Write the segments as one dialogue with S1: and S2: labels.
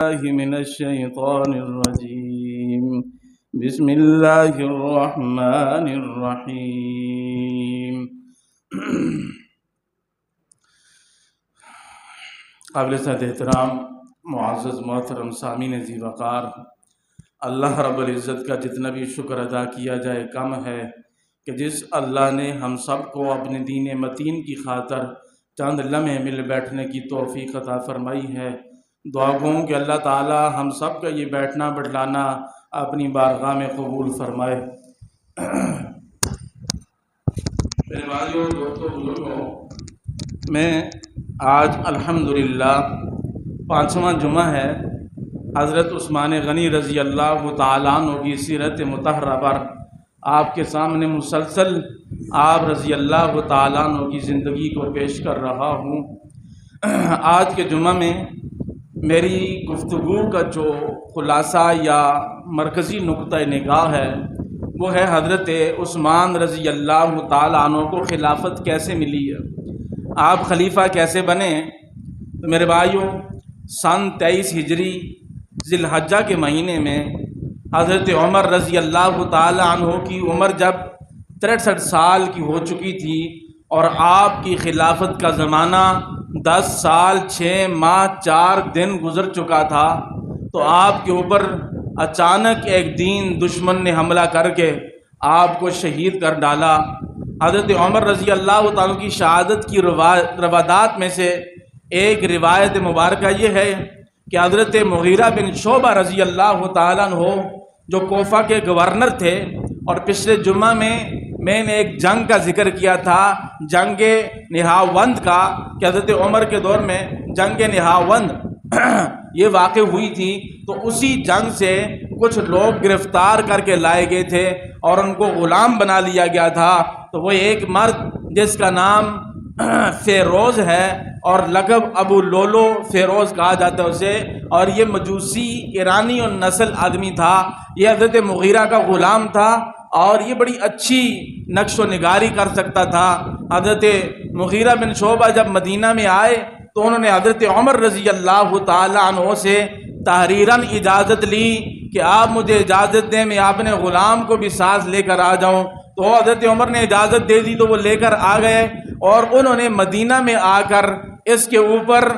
S1: من الشيطان الرجيم بسم الله الرحمن الرحيم قابل صد احترام معزز محترم سامعین ذی وقار، اللہ رب العزت کا جتنا بھی شکر ادا کیا جائے کم ہے کہ جس اللہ نے ہم سب کو اپنے دین متین کی خاطر چند لمحے مل بیٹھنے کی توفیق عطا فرمائی ہے۔ دعا گوں کہ اللہ تعالی ہم سب کا یہ بیٹھنا بٹھلانا اپنی بارگاہ میں قبول فرمائے۔ میرے بھائیوں، دوستوں، بزرگوں، میں آج الحمدللہ 5واں جمعہ ہے حضرت عثمان غنی رضی اللہ تعالیٰ عنہ کی سیرت مطہرہ پر آپ کے سامنے مسلسل آپ رضی اللہ تعالیٰ عنہ کی زندگی کو پیش کر رہا ہوں۔ آج کے جمعہ میں میری گفتگو کا جو خلاصہ یا مرکزی نقطہ نگاہ ہے وہ ہے حضرت عثمان رضی اللہ تعالیٰ عنہ کو خلافت کیسے ملی ہے، آپ خلیفہ کیسے بنے۔ تو میرے بھائیوں، سن 23 ہجری ذی الحجہ کے مہینے میں حضرت عمر رضی اللہ تعالیٰ عنہ کی عمر جب 63 سال کی ہو چکی تھی اور آپ کی خلافت کا زمانہ 10 سال 6 ماہ 4 دن گزر چکا تھا، تو آپ کے اوپر اچانک ایک دین دشمن نے حملہ کر کے آپ کو شہید کر ڈالا۔ حضرت عمر رضی اللہ تعالیٰ کی شہادت کی روادات میں سے ایک روایت مبارکہ یہ ہے کہ حضرت مغیرہ بن شعبہ رضی اللہ تعالیٰ عنہ جو کوفہ کے گورنر تھے، اور پچھلے جمعہ میں نے ایک جنگ کا ذکر کیا تھا، جنگ نہاوند کا، کہ حضرت عمر کے دور میں جنگ نہاوند یہ واقع ہوئی تھی، تو اسی جنگ سے کچھ لوگ گرفتار کر کے لائے گئے تھے اور ان کو غلام بنا لیا گیا تھا۔ تو وہ ایک مرد جس کا نام فیروز ہے اور لقب ابو لولو فیروز کہا جاتا ہے اسے، اور یہ مجوسی ایرانی اور نسل آدمی تھا، یہ حضرت مغیرہ کا غلام تھا اور یہ بڑی اچھی نقش و نگاری کر سکتا تھا۔ حضرت مغیرہ بن شعبہ جب مدینہ میں آئے تو انہوں نے حضرت عمر رضی اللہ تعالیٰ عنہ سے تحریراً اجازت لی کہ آپ مجھے اجازت دیں میں اپنے غلام کو بھی ساتھ لے کر آ جاؤں۔ تو حضرت عمر نے اجازت دے دی تو وہ لے کر آ گئے، اور انہوں نے مدینہ میں آ کر اس کے اوپر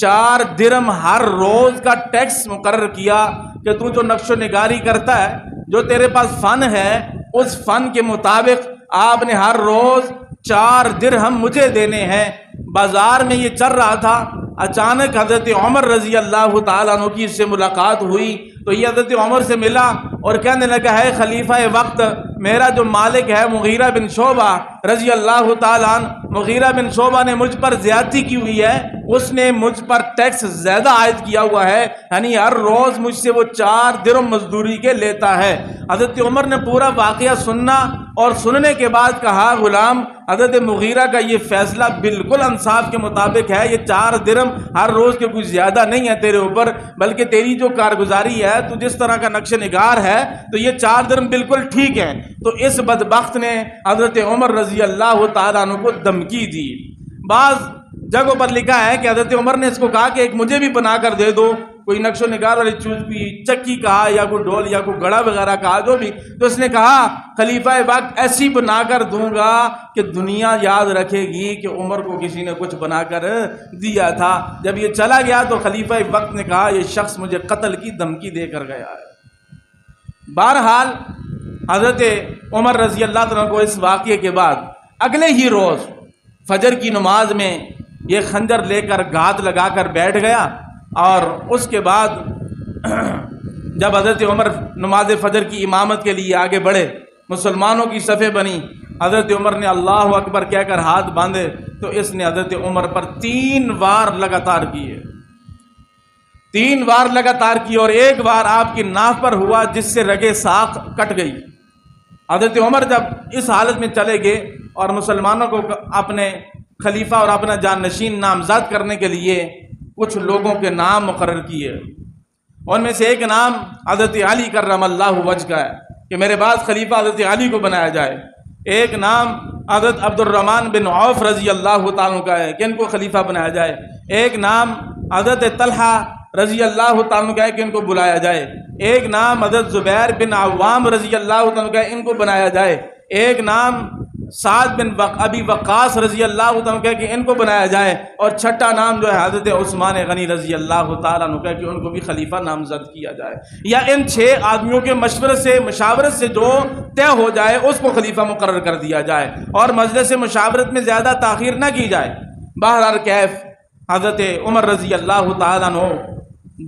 S1: 4 درہم ہر روز کا ٹیکس مقرر کیا کہ تو جو نقش و نگاری کرتا ہے، جو تیرے پاس فن ہے، اس فن کے مطابق آپ نے ہر روز 4 درہم مجھے دینے ہیں۔ بازار میں یہ چل رہا تھا، اچانک حضرت عمر رضی اللہ تعالیٰ عنہ کی اس سے ملاقات ہوئی تو یہ حضرت عمر سے ملا اور کہنے لگا، ہے خلیفہ وقت، میرا جو مالک ہے مغیرہ بن شعبہ رضی اللہ تعالیٰ عنہ، مغیرہ بن شعبہ نے مجھ پر زیادتی کی ہوئی ہے، اس نے مجھ پر ٹیکس زیادہ عائد کیا ہوا ہے، یعنی ہر روز مجھ سے وہ 4 درہم مزدوری کے لیتا ہے۔ حضرت عمر نے پورا واقعہ سننا اور سننے کے بعد کہا، غلام، حضرت مغیرہ کا یہ فیصلہ بالکل انصاف کے مطابق ہے، یہ 4 درہم ہر روز کے کچھ زیادہ نہیں ہے تیرے اوپر، بلکہ تیری جو کارگزاری ہے، تو جس طرح کا نقش نگار ہے، تو یہ 4 درہم بالکل ٹھیک ہے۔ تو اس بدبخت نے حضرت عمر رضی اللہ تعالیٰ عنہ کو دھمکی دی۔ بعض جگہوں پر لکھا ہے کہ حضرت عمر نے اس کو کہا کہ ایک مجھے بھی بنا کر دے دو، کوئی نقش و نگار والی چکی کہا یا کوئی ڈول یا کوئی گڑا وغیرہ کہا، جو بھی، تو اس نے کہا خلیفہ وقت ایسی بنا کر دوں گا کہ دنیا یاد رکھے گی کہ عمر کو کسی نے کچھ بنا کر دیا تھا۔ جب یہ چلا گیا تو خلیفہ وقت نے کہا، یہ شخص مجھے قتل کی دھمکی دے کر گیا ہے۔ بہرحال حضرت عمر رضی اللہ عنہ کو اس واقعے کے بعد اگلے ہی روز فجر کی نماز میں یہ خنجر لے کر گھات لگا کر بیٹھ گیا، اور اس کے بعد جب حضرت عمر نماز فجر کی امامت کے لیے آگے بڑھے، مسلمانوں کی صفیں بنی، حضرت عمر نے اللہ اکبر کہہ کر ہاتھ باندھے تو اس نے حضرت عمر پر 3 بار لگاتار کیے، 3 بار لگاتار کی، اور ایک بار آپ کی ناف پر ہوا جس سے رگے ساق کٹ گئی۔ حضرت عمر جب اس حالت میں چلے گئے اور مسلمانوں کو اپنے خلیفہ اور اپنا جانشین نامزد کرنے کے لیے کچھ لوگوں کے نام مقرر کیے، ان میں سے ایک نام حضرت علی کرم اللہ وجہ کا ہے کہ میرے بعد خلیفہ حضرت علی کو بنایا جائے، ایک نام حضرت عبد الرحمن بن عوف رضی اللہ تعالیٰ کا ہے کہ ان کو خلیفہ بنایا جائے، ایک نام حضرت طلحہ رضی اللہ تعالیٰ عنہ کا ہے کہ ان کو بلایا جائے، ایک نام حضرت زبیر بن عوام رضی اللہ تعالیٰ عنہ کا ہے ان کو بنایا جائے، ایک نام سعد بن ابی وقاص رضی اللہ تعالیٰ عنہ کا ہے کہ ان کو بنایا جائے، اور چھٹا نام جو ہے حضرت عثمان غنی رضی اللہ تعالیٰ عنہ کا ہے کہ ان کو بھی خلیفہ نامزد کیا جائے، یا ان 6 آدمیوں کے مشاورت سے جو طے ہو جائے اس کو خلیفہ مقرر کر دیا جائے، اور مجلس مشاورت میں زیادہ تاخیر نہ کی جائے۔ بہرحال کیف حضرت عمر رضی اللہ تعالیٰ عنہ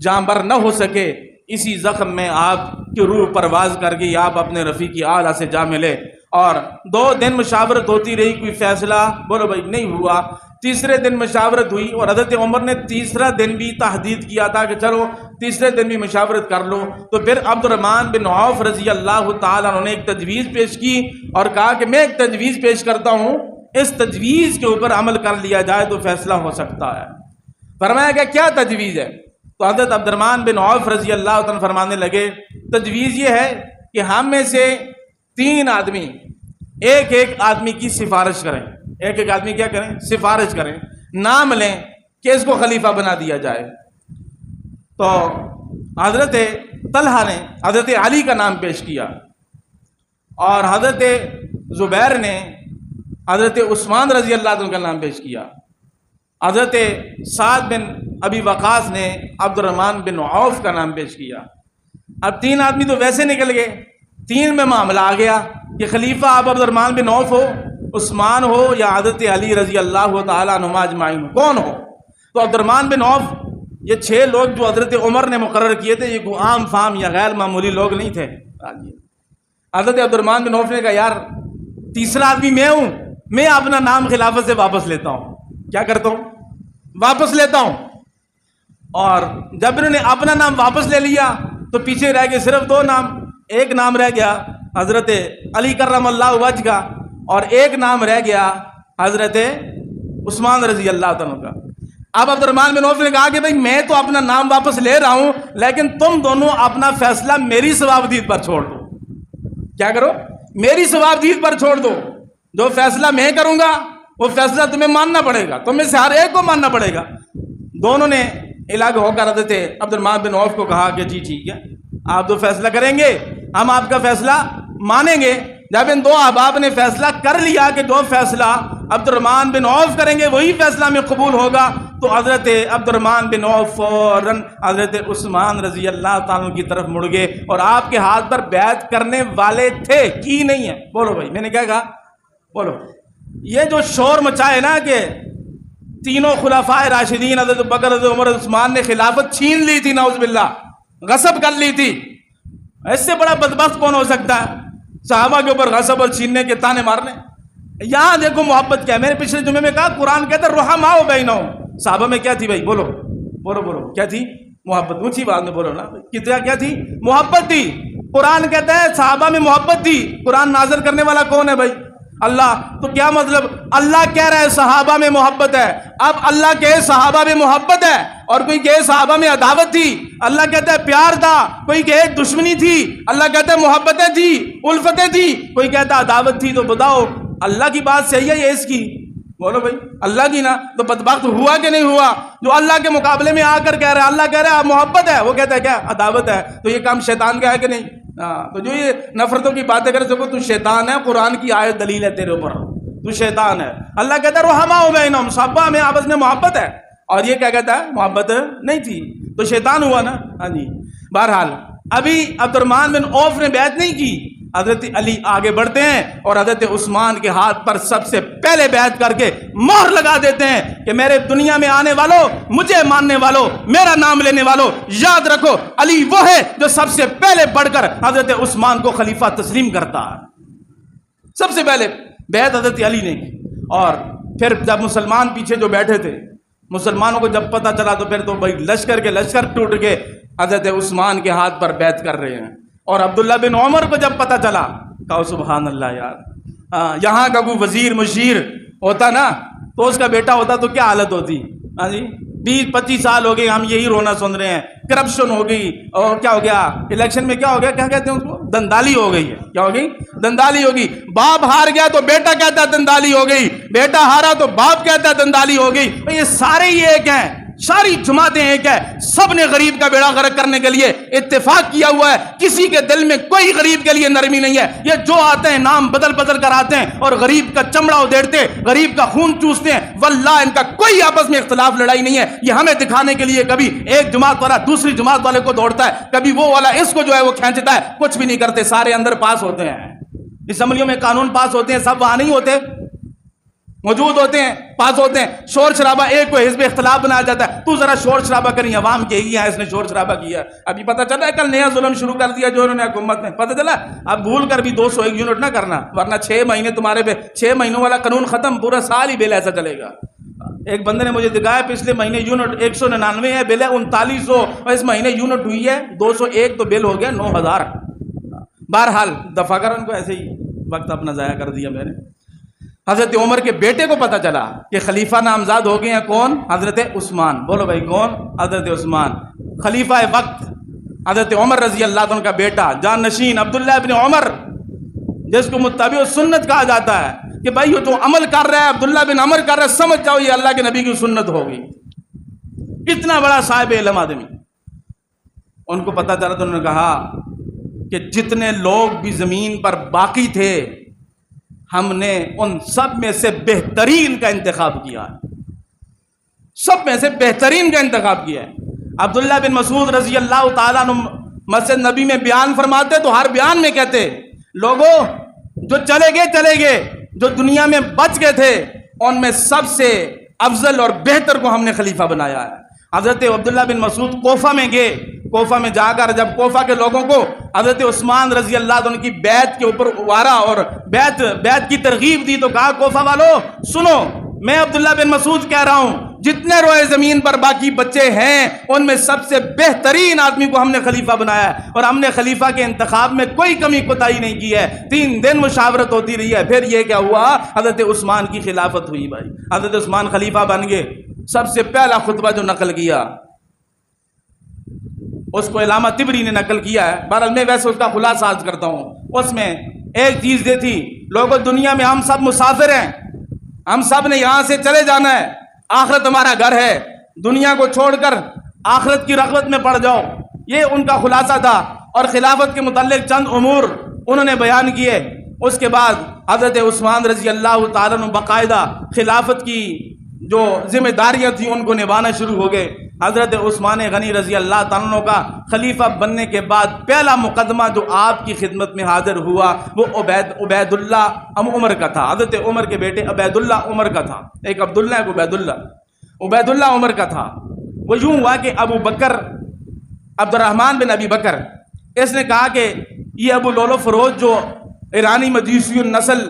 S1: جاں بر نہ ہو سکے، اسی زخم میں آپ کی روح پرواز کر گئی، آپ اپنے رفیق اعلیٰ سے جا ملے، اور 2 دن مشاورت ہوتی رہی، کوئی فیصلہ بولو بھائی نہیں ہوا۔ تیسرے دن مشاورت ہوئی، اور حضرت عمر نے تیسرا دن بھی تحدید کیا تھا کہ چلو تیسرے دن بھی مشاورت کر لو، تو پھر عبد الرحمن بن عوف رضی اللہ تعالیٰ عنہ نے ایک تجویز پیش کی اور کہا کہ میں ایک تجویز پیش کرتا ہوں، اس تجویز کے اوپر عمل کر لیا جائے تو فیصلہ ہو سکتا ہے۔ فرمایا کہ کیا تجویز ہے؟ تو حضرت عبد الرحمن بن عوف رضی اللہ تعالیٰ فرمانے لگے تجویز یہ ہے کہ ہم میں سے 3 آدمی ایک آدمی کی سفارش کریں، ایک آدمی کیا کریں؟ سفارش کریں، نام لیں کہ اس کو خلیفہ بنا دیا جائے۔ تو حضرت طلحہ نے حضرت علی کا نام پیش کیا، اور حضرت زبیر نے حضرت عثمان رضی اللہ عنہ کا نام پیش کیا، حضرت سعد بن ابی وقاص نے عبد الرحمن بن عوف کا نام پیش کیا۔ اب 3 آدمی تو ویسے نکل گئے، 3 میں معاملہ آ گیا کہ خلیفہ آپ عبد الرحمن بن عوف ہو، عثمان ہو، یا حضرت علی رضی اللہ تعالیٰ عنہما اجمعین کون ہو؟ تو عبد الرحمن بن عوف، یہ 6 لوگ جو حضرت عمر نے مقرر کیے تھے، یہ کوئی عام فام یا غیر معمولی لوگ نہیں تھے۔ حضرت عبد الرحمن بن عوف نے کہا یار تیسرا آدمی میں ہوں، میں اپنا نام خلافت سے واپس لیتا ہوں۔ کیا کرتا ہوں؟ واپس لیتا ہوں۔ اور جب انہوں نے اپنا نام واپس لے لیا تو پیچھے رہ گئے صرف 2 نام، ایک نام رہ گیا حضرت علی کرم اللہ وجہ کا، اور ایک نام رہ گیا حضرت عثمان رضی اللہ تعالیٰ کا۔ اب عبد الرحمن بن عوف نے کہا کہ بھائی میں تو اپنا نام واپس لے رہا ہوں، لیکن تم دونوں اپنا فیصلہ میری ثوابدید پر چھوڑ دو۔ کیا کرو؟ میری ثوابدید پر چھوڑ دو، جو فیصلہ میں کروں گا وہ فیصلہ تمہیں ماننا پڑے گا، تم میں سے ہر ایک کو ماننا پڑے گا۔ دونوں نے الگ ہو کر حضرت عبد الرحمن بن عوف کو کہا کہ جی ٹھیک ہے، آپ جو فیصلہ کریں گے ہم آپ کا فیصلہ مانیں گے۔ جب ان 2 احباب نے فیصلہ کر لیا کہ جو فیصلہ عبد الرحمن بن عوف کریں گے وہی فیصلہ میں قبول ہوگا، تو حضرت عبد الرحمن بن عوف فوراً حضرت عثمان رضی اللہ تعالیٰ کی طرف مڑ گئے، اور آپ کے ہاتھ پر بیعت کرنے والے تھے، کی نہیں ہے۔ بولو بھائی میں نے کیا کہا؟ بولو۔ یہ جو شور مچائے نا کہ تینوں خلفائے راشدین حضرت بکر، حضرت عمر، عثمان نے خلافت چھین لی تھی، نعوذ باللہ غصب کر لی تھی، اس سے بڑا بدبخت کون ہو سکتا ہے؟ صحابہ کے اوپر غصب اور چھیننے کے تانے مارنے۔ یہاں دیکھو محبت کیا ہے، میں نے پچھلے جمعے میں کہا قرآن کہتا ہے رحماء بینہم، صحابہ میں کیا تھی بھائی؟ بولو بولو بولو، کیا تھی؟ محبت۔ اونچی بات میں بولو نا، کیا تھی؟ محبت تھی۔ قرآن کہتا ہے صحابہ میں محبت تھی۔ قرآن نازل کرنے والا کون ہے بھائی؟ اللہ۔ تو کیا مطلب؟ اللہ کہہ رہا ہے صحابہ میں محبت ہے، اب اللہ کہے صحابہ میں محبت ہے، اور کوئی کہے صحابہ میں عداوت تھی، اللہ کہتا ہے پیار تھا، کوئی کہے دشمنی تھی، اللہ کہتا ہے محبتیں تھی، الفتیں تھی، کوئی کہتا عداوت تھی۔ تو بتاؤ اللہ کی بات صحیح ہے یا اس کی؟ بولو بھائی اللہ کی نا۔ تو بدبخت ہوا کہ نہیں ہوا جو اللہ کے مقابلے میں آ کر کہہ رہا ہے، اللہ کہہ رہا ہے محبت ہے، وہ کہتا ہے کیا؟ عداوت ہے۔ تو یہ کام شیطان کا ہے کہ نہیں؟ تو جو یہ نفرتوں کی باتیں کر سکو تو شیطان ہے، قرآن کی آیت دلیل ہے تیرے اوپر، تو شیطان ہے۔ اللہ کہتا ہے رحماء بینہم، صحابہ میں آپس میں محبت ہے، اور یہ کیا کہتا ہے؟ محبت نہیں تھی، تو شیطان ہوا نا۔ ہاں جی۔ بہرحال ابھی عبد الرحمن بن عوف نے بیعت نہیں کی، حضرت علی آگے بڑھتے ہیں اور حضرت عثمان کے ہاتھ پر سب سے پہلے بیعت کر کے مہر لگا دیتے ہیں کہ میرے دنیا میں آنے والوں، مجھے ماننے والوں، میرا نام لینے والوں، یاد رکھو علی وہ ہے جو سب سے پہلے بڑھ کر حضرت عثمان کو خلیفہ تسلیم کرتا ہے۔ سب سے پہلے بیعت حضرت علی نے کی، اور پھر جب مسلمان پیچھے جو بیٹھے تھے، مسلمانوں کو جب پتہ چلا تو پھر تو بھائی لشکر کے لشکر ٹوٹ کے حضرت عثمان کے ہاتھ پر بیعت کر رہے ہیں۔ اور عبداللہ بن عمر کو جب پتہ چلا، کہا سبحان اللہ یار، یہاں کا کوئی وزیر مشیر ہوتا نا تو اس کا بیٹا ہوتا تو کیا حالت ہوتی؟ ہاں جی 20-25 سال ہو گئے ہم یہی رونا سن رہے ہیں، کرپشن ہو گئی، اور کیا ہو گیا الیکشن میں، کیا ہو گیا، کیا کہتے ہیں اس کو؟ دندالی ہو گئی ہے۔ کیا ہو گئی؟ دندالی ہو گئی۔ باپ ہار گیا تو بیٹا کہتا ہے دندالی ہو گئی، بیٹا ہارا تو باپ کہتا ہے دندالی ہو گئی۔ یہ سارے ہی ایک ہیں، ساری جماعتیں ایک ہے، سب نے غریب کا بیڑا غرق کرنے کے لیے اتفاق کیا ہوا ہے، کسی کے دل میں کوئی غریب کے لیے نرمی نہیں ہے۔ یہ جو آتے ہیں نام بدل بدل کر آتے ہیں اور غریب کا چمڑا ادھیڑتے، غریب کا خون چوستے ہیں، واللہ ان کا کوئی آپس میں اختلاف لڑائی نہیں ہے۔ یہ ہمیں دکھانے کے لیے کبھی ایک جماعت والا دوسری جماعت والے کو دوڑتا ہے، کبھی وہ والا اس کو جو ہے وہ کھینچتا ہے، کچھ بھی نہیں کرتے، سارے اندر پاس ہوتے ہیں۔ اسمبلیوں میں قانون پاس ہوتے ہیں، سب وہاں نہیں ہوتے، موجود ہوتے ہیں، پاس ہوتے ہیں۔ شور شرابہ ایک کو حزب اختلاف بنایا جاتا ہے، تو ذرا شور شرابہ کری، عوام کے ہی ہے اس نے شور شرابہ کیا۔ ابھی پتہ چلا ہے کل نیا ظلم شروع کر دیا جو انہوں نے حکومت میں، پتہ چلا؟ اب بھول کر بھی 201 یونٹ نہ کرنا، ورنہ 6 مہینے تمہارے پہ، 6 مہینوں والا قانون ختم، پورا سال ہی بل ایسا چلے گا۔ ایک بندے نے مجھے دکھایا پچھلے مہینے یونٹ 199 ہے بل ہے 3900، اور اس مہینے یونٹ ہوئی ہے 201، تو بل ہو گیا 9000۔ بہرحال دفع کر ان کو، ایسے ہی وقت اپنا ضائع کر دیا میں نے۔ حضرت عمر کے بیٹے کو پتہ چلا کہ خلیفہ نامزاد ہو گئے ہیں، کون؟ حضرت عثمان۔ بولو بھائی کون؟ حضرت عثمان، خلیفہ وقت، حضرت عمر رضی اللہ عنہ کا بیٹا، جان نشین عبداللہ ابن عمر، جس کو متبع سنت کہا جاتا ہے کہ بھائی یہ جو عمل کر رہا ہے عبداللہ بن عمر کر رہا ہے، سمجھ جاؤ یہ اللہ کے نبی کی سنت ہوگی۔ اتنا بڑا صاحب علم آدمی، ان کو پتہ چلا تو انہوں نے کہا کہ جتنے لوگ بھی زمین پر باقی تھے ہم نے ان سب میں سے بہترین کا انتخاب کیا ہے، سب میں سے بہترین کا انتخاب کیا ہے۔ عبداللہ بن مسعود رضی اللہ تعالیٰ عنہ مسجد نبی میں بیان فرماتے تو ہر بیان میں کہتے، لوگوں جو چلے گئے جو دنیا میں بچ گئے تھے ان میں سب سے افضل اور بہتر کو ہم نے خلیفہ بنایا ہے۔ حضرت عبداللہ بن مسعود کوفہ میں گئے، کوفہ میں جا کر جب کوفہ کے لوگوں کو حضرت عثمان رضی اللہ عنہ کی بیعت کے اوپر ابھارا اور بیعت کی ترغیب دی تو کہا کوفہ والو سنو، میں عبداللہ بن مسعود کہہ رہا ہوں جتنے روئے زمین پر باقی بچے ہیں ان میں سب سے بہترین آدمی کو ہم نے خلیفہ بنایا ہے، اور ہم نے خلیفہ کے انتخاب میں کوئی کمی کوتاہی نہیں کی ہے۔ 3 دن مشاورت ہوتی رہی ہے، پھر یہ کیا ہوا؟ حضرت عثمان کی خلافت ہوئی۔ بھائی حضرت عثمان خلیفہ بن گئے۔ سب سے پہلا خطبہ جو نقل کیا اس کو علامہ طبری نے نقل کیا ہے، بہرحال میں ویسے اس کا خلاصہ عرض کرتا ہوں۔ اس میں ایک چیز یہ تھی، لوگوں دنیا میں ہم سب مسافر ہیں، ہم سب نے یہاں سے چلے جانا ہے، آخرت ہمارا گھر ہے، دنیا کو چھوڑ کر آخرت کی رغبت میں پڑ جاؤ، یہ ان کا خلاصہ تھا۔ اور خلافت کے متعلق چند امور انہوں نے بیان کیے۔ اس کے بعد حضرت عثمان رضی اللہ تعالیٰ عنہ باقاعدہ خلافت کی جو ذمہ داریاں تھیں ان کو نبھانا شروع ہو گئے۔ حضرت عثمان غنی رضی اللہ تعالیٰ عنہ کا خلیفہ بننے کے بعد پہلا مقدمہ جو آپ کی خدمت میں حاضر ہوا وہ عبید اللہ عمر کا تھا، حضرت عمر کے بیٹے عبید اللہ عمر کا تھا۔ ایک عبداللہ ایک عبید اللہ عمر کا تھا۔ وہ یوں ہوا کہ ابو بکر عبد الرحمن بن ابی بکر اس نے کہا کہ یہ ابو لولو فروز جو ایرانی مجوسی النسل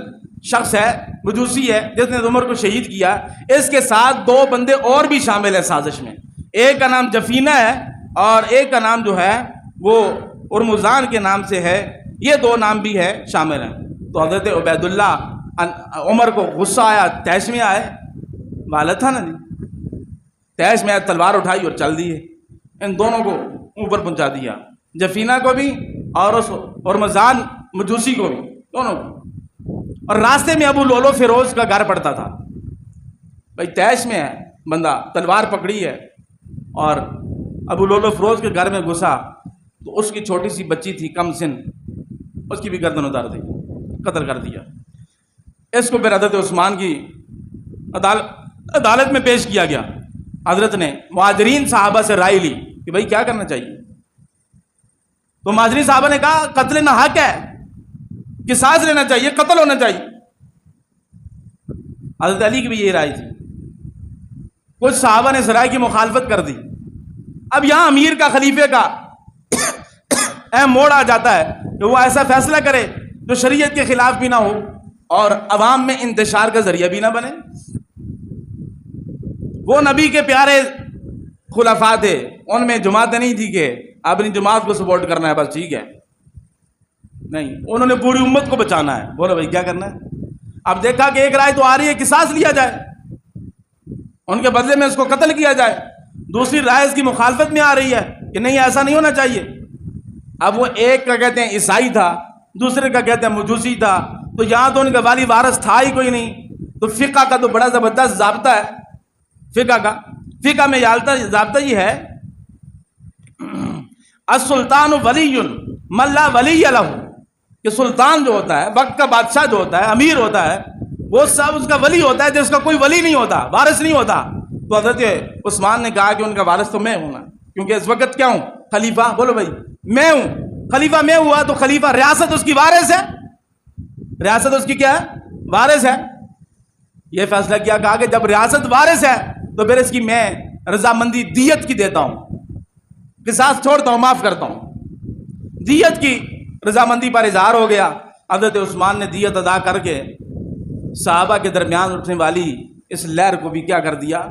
S1: شخص ہے، مجوسی ہے، جس نے عمر کو شہید کیا، اس کے ساتھ 2 بندے اور بھی شامل ہیں سازش میں۔ ایک کا نام جفینہ ہے اور ایک کا نام جو ہے وہ ارمزان کے نام سے ہے، یہ 2 نام بھی ہے شامل ہیں۔ تو حضرت عبید اللہ عمر کو غصہ آیا، تیش میں آئے، والد تھا نا جی، تیش میں آئے، تلوار اٹھائی اور چل دیے، ان دونوں کو اوپر پہنچا دیا، جفینہ کو بھی اور اس ارمزان مجوسی کو بھی، دونوں کو۔ اور راستے میں ابو لولو فیروز کا گھر پڑتا تھا۔ بھائی تیش میں ہے بندہ، تلوار پکڑی ہے اور ابو لولو فیروز کے گھر میں گھسا تو اس کی چھوٹی سی بچی تھی کم سن، اس کی بھی گردن اتار دی، قتل کر دیا۔ اس کو پھر حضرت عثمان کی عدالت میں پیش کیا گیا۔ حضرت نے مہاجرین صحابہ سے رائے لی کہ بھائی کیا کرنا چاہیے، تو مہاجرین صحابہ نے کہا قتل نہ حق ہے، قصاص لینا چاہیے، قتل ہونا چاہیے۔ حضرت علی کی بھی یہ رائے تھی، کچھ صحابہ نے اس رائے کی مخالفت کر دی۔ اب یہاں امیر کا خلیفے کا اہم موڑ آ جاتا ہے کہ وہ ایسا فیصلہ کرے جو شریعت کے خلاف بھی نہ ہو اور عوام میں انتشار کا ذریعہ بھی نہ بنے۔ وہ نبی کے پیارے خلفاء تھے، ان میں جماعتیں نہیں تھی کہ اپنی جماعت کو سپورٹ کرنا ہے بس ٹھیک ہے، نہیں، انہوں نے پوری امت کو بچانا ہے۔ بولو بھائی کیا کرنا ہے؟ اب دیکھا کہ ایک رائے تو آ رہی ہے قصاص لیا جائے، ان کے بدلے میں اس کو قتل کیا جائے، دوسری رائے اس کی مخالفت میں آ رہی ہے کہ نہیں ایسا نہیں ہونا چاہیے۔ اب وہ ایک کا کہتے ہیں عیسائی تھا، دوسرے کا کہتے ہیں مجوسی تھا، تو یہاں تو ان کا والی وارث تھا ہی کوئی نہیں، تو فقہ کا تو بڑا زبردست ضابطہ ہے، فقہ کا فقہ میں ضابطہ یہ ہے السلطان ولی من لا ولی لہ، کہ سلطان جو ہوتا ہے، وقت کا بادشاہ جو ہوتا ہے، امیر ہوتا ہے، وہ سب اس کا ولی ہوتا ہے جس کا کوئی ولی نہیں ہوتا، وارث نہیں ہوتا۔ تو حضرت عثمان نے کہا کہ ان کا وارث تو میں ہوں نا، کیونکہ اس وقت کیا ہوں؟ خلیفہ۔ بولو بھائی، میں ہوں خلیفہ، میں ہوا تو خلیفہ، ریاست اس کی وارث ہے، ریاست اس کی کیا ہے؟ وارث ہے۔ یہ فیصلہ کیا، کہا کہ جب ریاست وارث ہے تو پھر اس کی میں رضامندی دیت کی دیتا ہوں، قصاص چھوڑتا ہوں، معاف کرتا ہوں۔ دیت کی رضامندی پر اظہار ہو گیا۔ حضرت عثمان نے دیت ادا کر کے صحابہ کے درمیان اٹھنے والی اس لہر کو بھی کیا کر دیا؟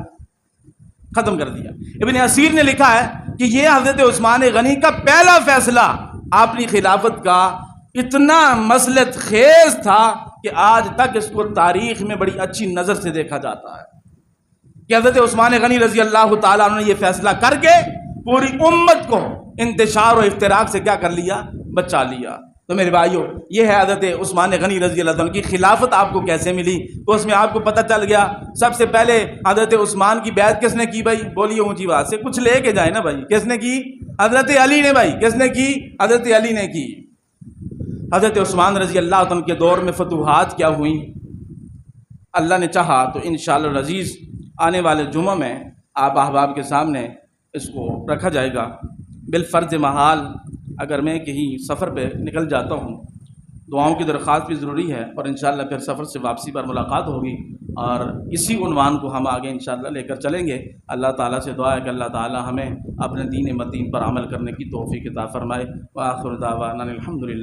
S1: ختم کر دیا۔ ابن اسیر نے لکھا ہے کہ یہ حضرت عثمان غنی کا پہلا فیصلہ اپنی خلافت کا اتنا مصلحت خیز تھا کہ آج تک اس کو تاریخ میں بڑی اچھی نظر سے دیکھا جاتا ہے کہ حضرت عثمان غنی رضی اللہ تعالیٰ عنہ نے یہ فیصلہ کر کے پوری امت کو انتشار و افتراق سے کیا کر لیا؟ بچا لیا۔ تو میرے بھائیو، یہ ہے حضرت عثمان غنی رضی اللہ عنہ کی خلافت آپ کو کیسے ملی۔ تو اس میں آپ کو پتہ چل گیا، سب سے پہلے حضرت عثمان کی بیعت کس نے کی بھائی؟ بولیے اونچی بات سے، کچھ لے کے جائے نا بھائی۔ کس نے کی؟ حضرت علی نے بھائی۔ کس نے کی؟ حضرت علی نے کی۔ حضرت عثمان رضی اللہ عنہ کے دور میں فتوحات کیا ہوئیں؟ اللہ نے چاہا تو انشاءاللہ العزیز آنے والے جمعہ میں آپ احباب کے سامنے اس کو رکھا جائے گا۔ بالفرض محال اگر میں کہیں سفر پہ نکل جاتا ہوں، دعاؤں کی درخواست بھی ضروری ہے، اور انشاءاللہ پھر سفر سے واپسی پر ملاقات ہوگی، اور اسی عنوان کو ہم آگے انشاءاللہ لے کر چلیں گے۔ اللہ تعالیٰ سے دعا ہے کہ اللہ تعالیٰ ہمیں اپنے دین متین پر عمل کرنے کی توفیق عطا فرمائے۔ وآخر دعوانا الحمدللہ۔